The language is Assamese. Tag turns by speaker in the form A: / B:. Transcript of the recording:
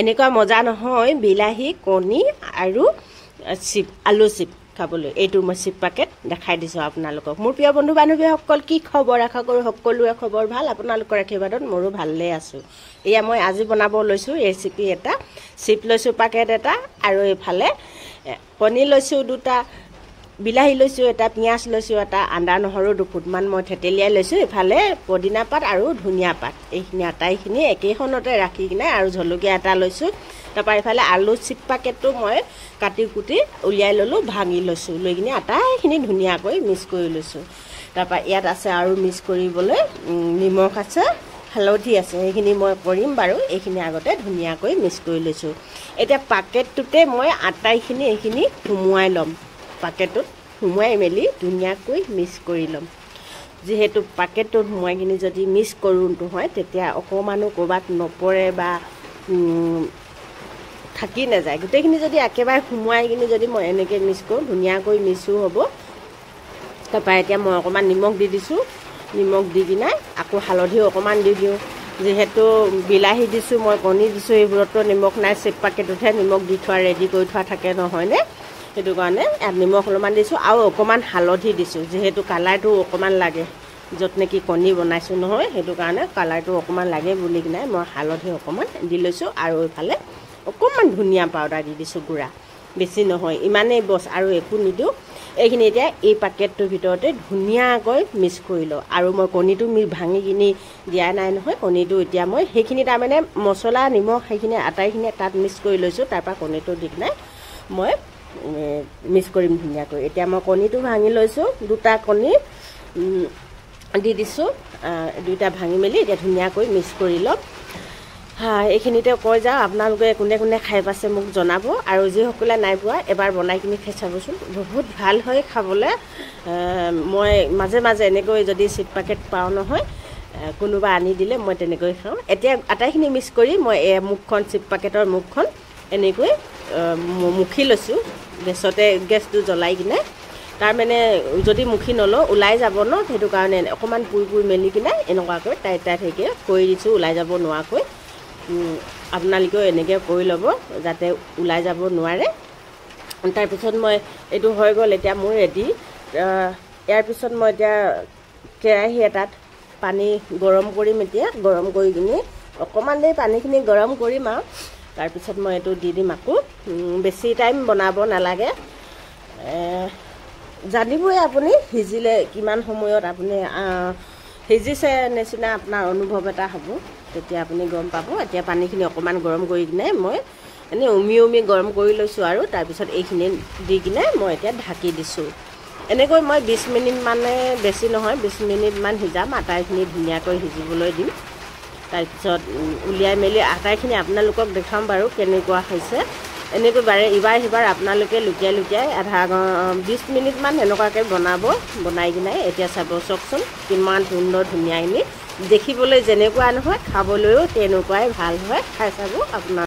A: এনেকুৱা মজা নহয় বিলাহী কণী আৰু চিপ আলু চিপ খাবলৈ। এইটো মই চিপ পেকেট দেখাই দিছোঁ আপোনালোকক। মোৰ প্ৰিয় বন্ধু বান্ধৱীসকল, কি খবৰ? আশা কৰোঁ সকলোৰে খবৰ ভাল। আপোনালোকৰ আশীৰ্বাদত মোৰো ভালেই আছোঁ। এয়া মই আজি বনাব লৈছোঁ ৰেচিপি এটা। চিপ লৈছোঁ পেকেট এটা, আৰু এইফালে কণী লৈছোঁ 2টা, বিলাহী লৈছোঁ এটা, পিঁয়াজ লৈছোঁ এটা, আদা নহৰু 2 ফুটমান মই থেতেলিয়াই লৈছোঁ। এইফালে পদিনা পাত আৰু ধনিয়া পাত, এইখিনি আটাইখিনি একেখনতে ৰাখি কিনে, আৰু জলকীয়া এটা লৈছোঁ। তাৰপৰা এইফালে আলু চিপ পেকেটটো মই কাটি কুটি উলিয়াই ল'লোঁ, ভাঙি লৈছোঁ, লৈ কিনে আটাইখিনি ধুনীয়াকৈ মিক্স কৰি লৈছোঁ। তাৰপৰা ইয়াত আছে আৰু মিক্স কৰিবলৈ নিমখ আছে, হালধি আছে, সেইখিনি মই কৰিম বাৰু। এইখিনি আগতে ধুনীয়াকৈ মিক্স কৰি লৈছোঁ। এতিয়া পেকেটটোতে মই আটাইখিনি এইখিনি সুমুৱাই ল'ম। পেকেটটোত সুমুৱাই মেলি ধুনীয়াকৈ মিক্স কৰি ল'ম। যিহেতু পেকেটটোত সুমুৱাই কিনি যদি মিক্স কৰোঁ নহয়, তেতিয়া অকণমানো ক'ৰবাত নপৰে বা থাকি নাযায়। গোটেইখিনি যদি একেবাৰে সুমুৱাই কিনি যদি মই এনেকৈ মিক্স কৰোঁ, ধুনীয়াকৈ মিক্সো হ'ব। তাৰপৰা এতিয়া মই অকণমান নিমখ দি দিছোঁ। নিমখ দি কিনে আকৌ হালধিও অকণমান দি দিওঁ। যিহেতু বিলাহী দিছোঁ, মই কণী দিছোঁ, এইবোৰতো নিমখ নাই। চিপ পেকেটতহে নিমখ দি থোৱা ৰেডি কৰি থোৱা থাকে নহয়নে? সেইটো কাৰণে ইয়াত নিমখ অলপমান দিছোঁ, আৰু অকণমান হালধি দিছোঁ। যিহেতু কালাৰটো অকণমান লাগে, য'ত নেকি কণী বনাইছোঁ নহয়, সেইটো কাৰণে কালাৰটো অকণমান লাগে বুলি কিনে মই হালধি অকণমান দি লৈছোঁ। আৰু এইফালে অকণমান ধনিয়া পাউডাৰ দি দিছোঁ, গুড়া, বেছি নহয়, ইমানেই বছ, আৰু একো নিদিওঁ। এইখিনি এতিয়া এই পেকেটটোৰ ভিতৰতে ধুনীয়াকৈ মিক্স কৰি লওঁ। আৰু মই কণীটো ভাঙি কিনি দিয়া নাই নহয়, কণীটো এতিয়া মই সেইখিনি তাৰমানে মছলা নিমখ সেইখিনি আটাইখিনি তাত মিক্স কৰি লৈছোঁ। তাৰপৰা কণীটো দি কিনে মই মিক্স কৰিম ধুনীয়াকৈ। এতিয়া মই কণীটো ভাঙি লৈছোঁ, 2টা কণী দি দিছোঁ, 2টা ভাঙি মেলি এতিয়া ধুনীয়াকৈ মিক্স কৰি ল'ম। এইখিনিতে কৈ যাওঁ, আপোনালোকে কোনে কোনে খাই পাইছে মোক জনাব, আৰু যিসকলে নাই পোৱা এবাৰ বনাই কিনি খাই চাবচোন, বহুত ভাল হয় খাবলৈ। মই মাজে মাজে এনেকৈ যদি চিপ পেকেট পাওঁ নহয়, কোনোবা আনি দিলে মই তেনেকৈ খাওঁ। এতিয়া আটাইখিনি মিক্স কৰি মই মুখখন, চিপ পেকেটৰ মুখখন এনেকৈ মুখি লৈছোঁ গেছটো জ্বলাই কিনে। তাৰমানে যদি মুখি নলওঁ ওলাই যাব ন, সেইটো কাৰণে অকণমান পুৰি মেলি কিনে এনেকুৱাকৈ টাইট হেৰিকৈ কৰি দিছোঁ, ওলাই যাব নোৱাৰাকৈ। আপোনালোকেও এনেকৈ কৰি ল'ব যাতে ওলাই যাব নোৱাৰে। তাৰপিছত মই এইটো হৈ গ'ল, এতিয়া মোৰ ৰেডি। ইয়াৰ পিছত মই এতিয়া কেৰাহী এটাত পানী গৰম কৰিম। এতিয়া গৰম কৰি কিনি অকণমান দেৰি পানীখিনি গৰম কৰিম, আৰু তাৰপিছত মই এইটো দি দিম। আকৌ বেছি টাইম বনাব নালাগে, জানিবই আপুনি সিজিলে কিমান সময়ত আপুনি সিজিছে নিচিনা আপোনাৰ অনুভৱ এটা হ'ব, তেতিয়া আপুনি গম পাব। এতিয়া পানীখিনি অকণমান গৰম কৰি কিনে মই এনেই উমি গৰম কৰি লৈছোঁ, আৰু তাৰপিছত এইখিনি দি কিনে মই এতিয়া ঢাকি দিছোঁ। এনেকৈ মই 20 মিনিট মানে, বেছি নহয় 20 মিনিটমান সিজাম। আটাইখিনি ধুনীয়াকৈ সিজিবলৈ দিম। তাৰপিছত উলিয়াই মেলি আটাইখিনি আপোনালোকক দেখাম বাৰু কেনেকুৱা হৈছে। এনেকৈ ইবাৰ সিবাৰ আপোনালোকে লুটিয়াই 20 মিনিটমান এনেকুৱাকৈ বনাই কিনে এতিয়া চাব, চাওকচোন কিমান সুন্দৰ ধুনীয়াখিনি দেখিবলৈ যেনেকুৱা নহয়, খাবলৈও তেনেকুৱাই ভাল হয়। খাই চাব আপোনাৰ।